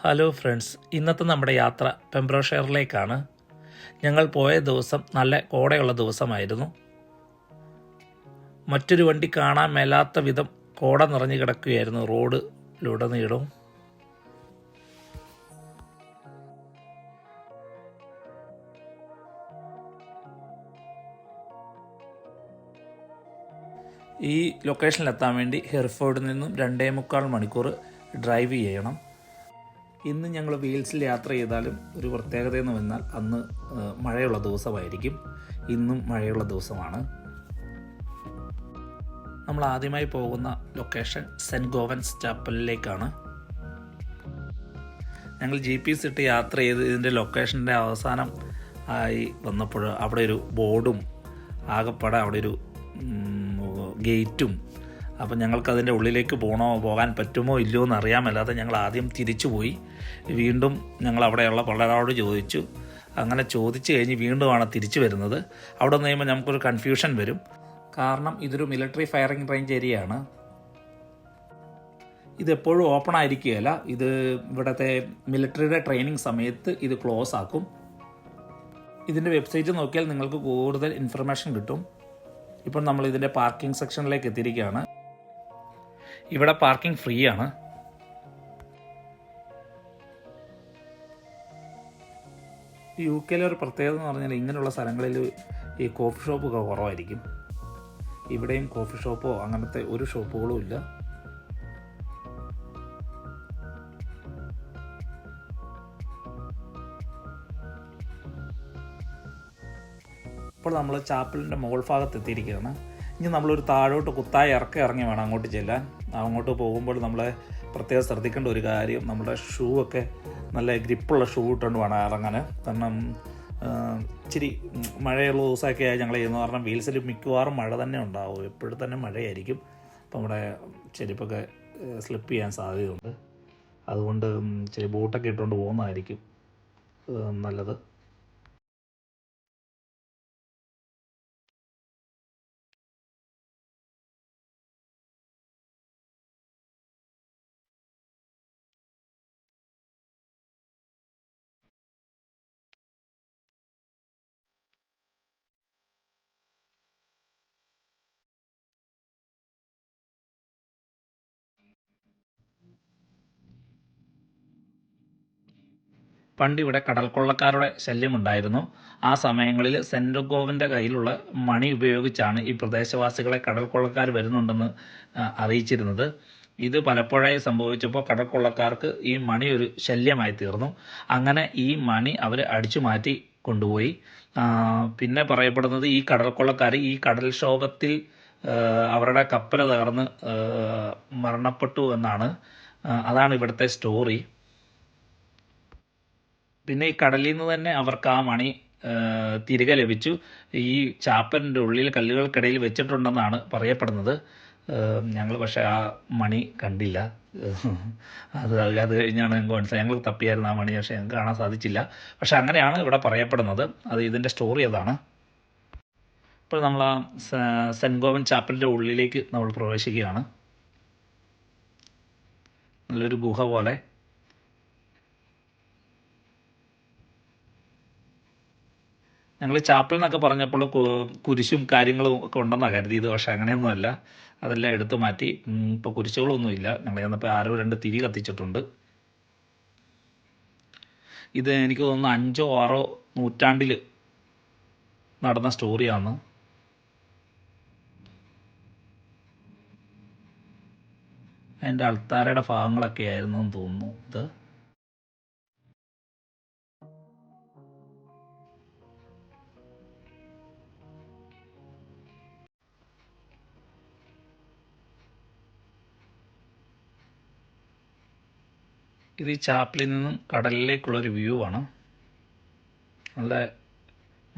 Hello friends, ഇന്നത്തെ നമ്മുടെ യാത്ര പെംബ്രോഷെയറിലേക്കാണ്. ഞങ്ങൾ പോയ ദിവസം നല്ല കോടയുള്ള ദിവസമായിരുന്നു. മറ്റൊരു വണ്ടി കാണാൻ മേലാത്ത വിധം കോട നിറഞ്ഞു കിടക്കുകയായിരുന്നു റോഡിലുടനീളവും. ഈ ലൊക്കേഷനിലെത്താൻ വേണ്ടി ഹെർഫോർഡിൽ നിന്നും 2.25 മണിക്കൂർ ഡ്രൈവ് ചെയ്യണം. ഇന്ന് ഞങ്ങൾ വെയിൽസിൽ യാത്ര ചെയ്താലും ഒരു പ്രത്യേകതയെന്ന് വന്നാൽ അന്ന് മഴയുള്ള ദിവസമായിരിക്കും. ഇന്നും മഴയുള്ള ദിവസമാണ്. നമ്മൾ ആദ്യമായി പോകുന്ന ലൊക്കേഷൻ സെൻറ്റ് ഗോവൻസ് ചാപ്പലിലേക്കാണ്. ഞങ്ങൾ GPS ഇട്ട് യാത്ര ചെയ്ത് ഇതിൻ്റെ ലൊക്കേഷൻ്റെ അവസാനം ആയി വന്നപ്പോൾ അവിടെ ഒരു ബോർഡും ആകെപ്പാടെ അവിടെ ഒരു ഗേറ്റും, അപ്പം ഞങ്ങൾക്കതിൻ്റെ ഉള്ളിലേക്ക് പോകാൻ പറ്റുമോ ഇല്ലയോ എന്ന് അറിയാമല്ലാതെ ഞങ്ങൾ ആദ്യം തിരിച്ചു പോയി. വീണ്ടും ഞങ്ങൾ അവിടെയുള്ള പലരോട് ചോദിച്ചു. അങ്ങനെ ചോദിച്ചു കഴിഞ്ഞ് വീണ്ടുമാണ് തിരിച്ചു വരുന്നത്. അവിടെ നിന്ന് കഴിയുമ്പോൾ നമുക്കൊരു കൺഫ്യൂഷൻ വരും. കാരണം ഇതൊരു മിലിറ്ററി ഫയറിംഗ് റേഞ്ച് ഏരിയയാണ്. ഇതെപ്പോഴും ഓപ്പൺ ആയിരിക്കുകയില്ല. ഇത് ഇവിടുത്തെ മിലിറ്ററിയുടെ ട്രെയിനിങ് സമയത്ത് ഇത് ക്ലോസ് ആക്കും. ഇതിൻ്റെ വെബ്സൈറ്റ് നോക്കിയാൽ നിങ്ങൾക്ക് കൂടുതൽ ഇൻഫർമേഷൻ കിട്ടും. ഇപ്പോൾ നമ്മൾ ഇതിൻ്റെ പാർക്കിംഗ് സെക്ഷനിലേക്ക് എത്തിയിരിക്കുകയാണ്. ഇവിടെ പാർക്കിംഗ് ഫ്രീ ആണ്. UK ഒരു പ്രത്യേകത എന്ന് പറഞ്ഞാൽ ഇങ്ങനെയുള്ള സ്ഥലങ്ങളിൽ ഈ കോഫി ഷോപ്പൊക്കെ കുറവായിരിക്കും. ഇവിടെയും കോഫി ഷോപ്പോ അങ്ങനത്തെ ഒരു ഷോപ്പുകളും ഇല്ല. ഇപ്പോൾ നമ്മൾ ചാപ്പലിൻ്റെ മുകൾ ഭാഗത്ത് എത്തിയിരിക്കുകയാണ്. ഇനി നമ്മളൊരു താഴോട്ട് കുത്തായി ഇറങ്ങി വേണം അങ്ങോട്ട് ചെല്ലാൻ. അങ്ങോട്ട് പോകുമ്പോൾ നമ്മളെ പ്രത്യേകം ശ്രദ്ധിക്കേണ്ട ഒരു കാര്യം, നമ്മുടെ ഷൂ ഒക്കെ നല്ല ഗ്രിപ്പുള്ള ഷൂ ഇട്ടുകൊണ്ട് വേണം ഇറങ്ങാൻ. കാരണം ഇച്ചിരി മഴയുള്ള ദിവസമൊക്കെ ആയി ഞങ്ങൾ ചെയ്യുന്നത്. കാരണം വീൽസിൽ മിക്കവാറും മഴ തന്നെ ഉണ്ടാവും. എപ്പോഴും തന്നെ മഴയായിരിക്കും. അപ്പോൾ നമ്മുടെ ചെരുപ്പൊക്കെ സ്ലിപ്പ് ചെയ്യാൻ സാധ്യതയുണ്ട്. അതുകൊണ്ട് ഇച്ചിരി ബൂട്ടൊക്കെ ഇട്ടുകൊണ്ട് പോകുന്നതായിരിക്കും നല്ലത്. പണ്ടിവിടെ കടൽക്കൊള്ളക്കാരുടെ ശല്യമുണ്ടായിരുന്നു. ആ സമയങ്ങളിൽ സെൻറ്റ് ഗോവൻ്റെ കയ്യിലുള്ള മണി ഉപയോഗിച്ചാണ് ഈ പ്രദേശവാസികളെ കടൽക്കൊള്ളക്കാർ വരുന്നുണ്ടെന്ന് അറിയിച്ചിരുന്നത്. ഇത് പലപ്പോഴായി സംഭവിച്ചപ്പോൾ കടൽക്കൊള്ളക്കാർക്ക് ഈ മണി ഒരു ശല്യമായി തീർന്നു. അങ്ങനെ ഈ മണി അവർ അടിച്ചു മാറ്റി കൊണ്ടുപോയി. പിന്നെ പറയപ്പെടുന്നത് ഈ കടൽക്കൊള്ളക്കാർ ഈ കടൽക്ഷോഭത്തിൽ അവരുടെ കപ്പൽ തകർന്ന് മരണപ്പെട്ടു എന്നാണ്. അതാണ് ഇവിടുത്തെ സ്റ്റോറി. പിന്നെ ഈ കടലിൽ നിന്ന് തന്നെ അവർക്ക് ആ മണി തിരികെ ലഭിച്ചു. ഈ ചാപ്പലിൻ്റെ ഉള്ളിൽ കല്ലുകൾക്കിടയിൽ വെച്ചിട്ടുണ്ടെന്നാണ് പറയപ്പെടുന്നത്. ഞങ്ങൾ പക്ഷേ ആ മണി കണ്ടില്ല. അത് കഴിഞ്ഞാണ് ഞങ്ങൾക്ക് മനസ്സിലായി. ഞങ്ങൾ തപ്പിയായിരുന്നു ആ മണി, പക്ഷേ ഞങ്ങൾക്ക് കാണാൻ സാധിച്ചില്ല. പക്ഷെ അങ്ങനെയാണ് ഇവിടെ പറയപ്പെടുന്നത്. അത് ഇതിൻ്റെ സ്റ്റോറി അതാണ്. ഇപ്പോൾ നമ്മൾ ആ സെൻറ്റ് ഗോവൻ ചാപ്പലിൻ്റെ ഉള്ളിലേക്ക് നമ്മൾ പ്രവേശിക്കുകയാണ്. നല്ലൊരു ഗുഹ പോലെ. ഞങ്ങൾ ചാപ്പൽ എന്നൊക്കെ പറഞ്ഞപ്പോൾ കുരിശും കാര്യങ്ങളും ഒക്കെ ഉണ്ടെന്നാണ് കരുതിയത്. പക്ഷേ അങ്ങനെയൊന്നുമല്ല. അതെല്ലാം എടുത്തു മാറ്റി. ഇപ്പോൾ കുരിശുകളൊന്നുമില്ല. ഞങ്ങൾ ചെന്നപ്പോൾ ആരോ 2 തിരി കത്തിച്ചിട്ടുണ്ട്. ഇത് എനിക്ക് തോന്നുന്നു 5ഓ 6ഓ നൂറ്റാണ്ടിൽ നടന്ന സ്റ്റോറിയാണ്. അതിൻ്റെ അൾത്താരയുടെ ഭാഗങ്ങളൊക്കെ ആയിരുന്നു എന്ന് തോന്നുന്നു ഇത്. ഇത് ഈ ചാപ്പലിൽ നിന്നും കടലിലേക്കുള്ളൊരു വ്യൂ ആണ്. നല്ല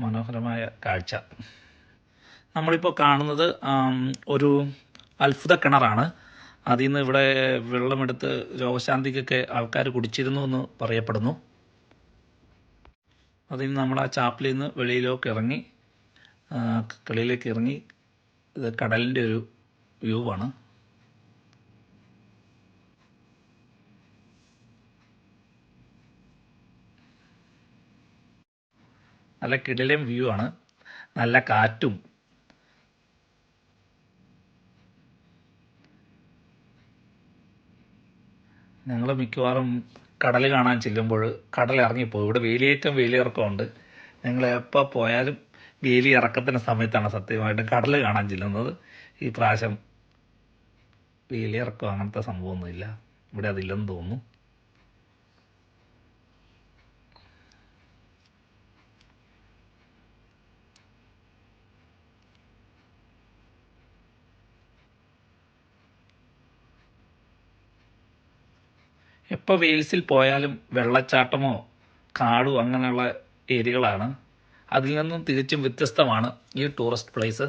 മനോഹരമായ കാഴ്ച. നമ്മളിപ്പോൾ കാണുന്നത് ഒരു അത്ഭുത കിണറാണ്. അതിൽ നിന്ന് ഇവിടെ വെള്ളമെടുത്ത് രോഗശാന്തിക്കൊക്കെ ആൾക്കാർ കുടിച്ചിരുന്നു എന്ന് പറയപ്പെടുന്നു. അതിൽ നിന്ന് നമ്മൾ ആ ചാപ്പലിൽ നിന്ന് വെളിയിലേക്ക് ഇറങ്ങി ഇത് കടലിൻ്റെ ഒരു വ്യൂ ആണ്. നല്ല കിടിലൻ വ്യൂ ആണ്, നല്ല കാറ്റും. ഞങ്ങൾ മിക്കവാറും കടൽ കാണാൻ ചെല്ലുമ്പോൾ കടൽ ഇറങ്ങിപ്പോകും. ഇവിടെ വേലിയേറ്റം വേലിയിറക്കമുണ്ട്. ഞങ്ങൾ എപ്പോൾ പോയാലും വേലി ഇറക്കത്തിൻ്റെ സമയത്താണ് സത്യമായിട്ടും കടൽ കാണാൻ ചെല്ലുന്നത്. ഈ പ്രാവശ്യം വേലിയിറക്കം അങ്ങനത്തെ സംഭവമൊന്നുമില്ല, ഇവിടെ അതില്ലെന്ന് തോന്നുന്നു. എപ്പോൾ വെയിൽസിൽ പോയാലും വെള്ളച്ചാട്ടമോ കാടോ അങ്ങനെയുള്ള ഏരിയകളാണ്. അതിൽ നിന്നും തികച്ചും വ്യത്യസ്തമാണ് ഈ ടൂറിസ്റ്റ് പ്ലേസ്.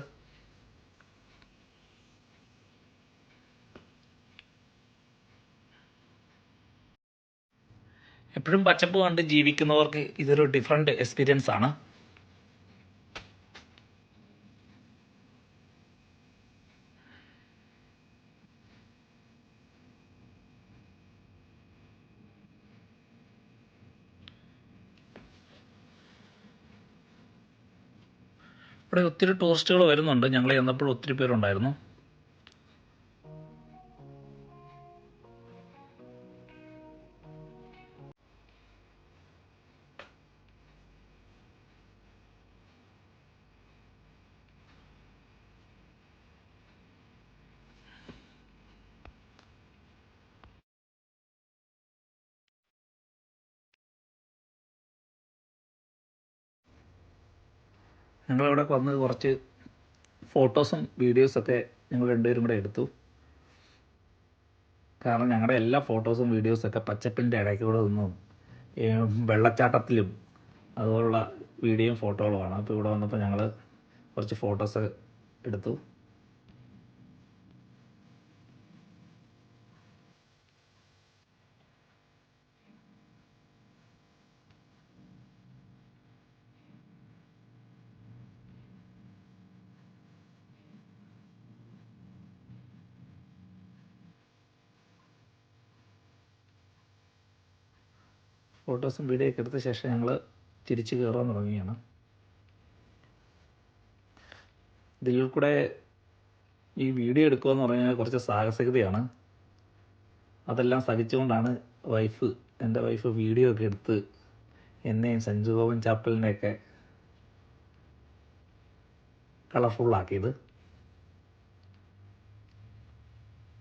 എപ്പോഴും പച്ചപ്പ് കണ്ട് ജീവിക്കുന്നവർക്ക് ഇതൊരു ഡിഫറെൻ്റ് എക്സ്പീരിയൻസ് ആണ്. ഇവിടെ ഒത്തിരി ടൂറിസ്റ്റുകൾ വരുന്നുണ്ട്. ഞങ്ങൾ ചെന്നപ്പോൾ ഒത്തിരി പേരുണ്ടായിരുന്നു. ഞങ്ങളിവിടെ വന്ന് കുറച്ച് ഫോട്ടോസും വീഡിയോസൊക്കെ ഞങ്ങൾ രണ്ടുപേരും കൂടെ എടുത്തു. കാരണം ഞങ്ങളുടെ എല്ലാ ഫോട്ടോസും വീഡിയോസൊക്കെ പച്ചപ്പിൻ്റെ ഇടയ്ക്കൂടെ നിന്നും വെള്ളച്ചാട്ടത്തിലും അതുപോലുള്ള വീഡിയോയും ഫോട്ടോകളുമാണ്. അപ്പോൾ ഇവിടെ വന്നപ്പോൾ ഞങ്ങൾ കുറച്ച് ഫോട്ടോസ് എടുത്തു. ഫോട്ടോസും വീഡിയോ ഒക്കെ എടുത്ത ശേഷം ഞങ്ങൾ തിരിച്ച് കയറാൻ തുടങ്ങുകയാണ്. ഇതിൽ കൂടെ ഈ വീഡിയോ എടുക്കുക എന്ന് പറഞ്ഞാൽ കുറച്ച് സാഹസികതയാണ്. അതെല്ലാം സഹിച്ചുകൊണ്ടാണ് എൻ്റെ വൈഫ് വീഡിയോ ഒക്കെ എടുത്ത് എന്നെയും സഞ്ജു ഗോവൻ ചാപ്പലിനെയൊക്കെ കളർഫുള്ളാക്കിയത്.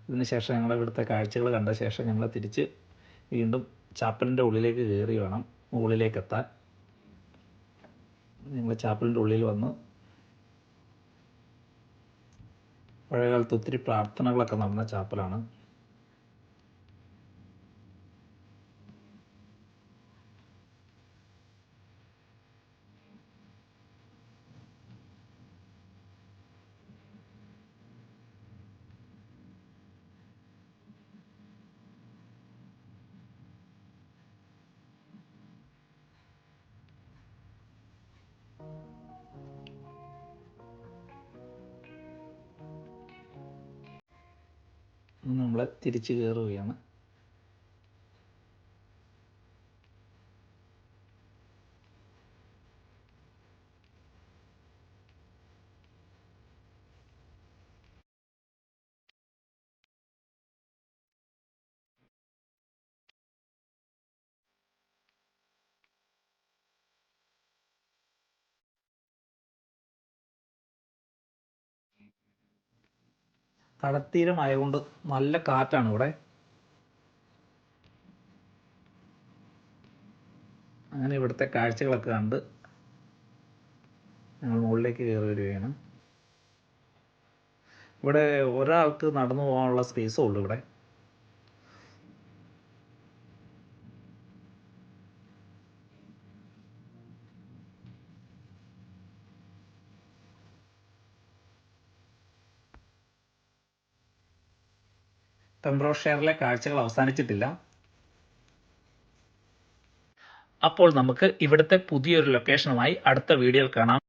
ഇതിന് ശേഷം ഞങ്ങൾ ഇവിടുത്തെ കാഴ്ചകൾ കണ്ട ശേഷം ഞങ്ങൾ തിരിച്ച് വീണ്ടും ചാപ്പലിൻ്റെ ഉള്ളിലേക്ക് കയറി വേണം മുകളിലേക്ക് എത്താൻ. ഞങ്ങൾ ചാപ്പലിൻ്റെ ഉള്ളിൽ വന്ന് പഴയകാലത്ത് ഒത്തിരി പ്രാർത്ഥനകളൊക്കെ നടന്ന ചാപ്പലാണ്. നമ്മൾ തിരിച്ച് കയറുകയാണ്. കടൽത്തീരമായതുകൊണ്ട് നല്ല കാറ്റാണ് ഇവിടെ. അങ്ങനെ ഇവിടുത്തെ കാഴ്ചകളൊക്കെ കണ്ട് ഞങ്ങൾ മുകളിലേക്ക് കയറി വരികയാണ്. ഇവിടെ ഒരാൾക്ക് നടന്നു പോകാനുള്ള സ്പേസേ ഉള്ളൂ ഇവിടെ. പെംബ്രോഷെയറിലെ കാഴ്ചകൾ അവസാനിച്ചിട്ടില്ല. അപ്പോൾ നമുക്ക് ഇവിടുത്തെ പുതിയൊരു ലൊക്കേഷനുമായി അടുത്ത വീഡിയോയിൽ കാണാം.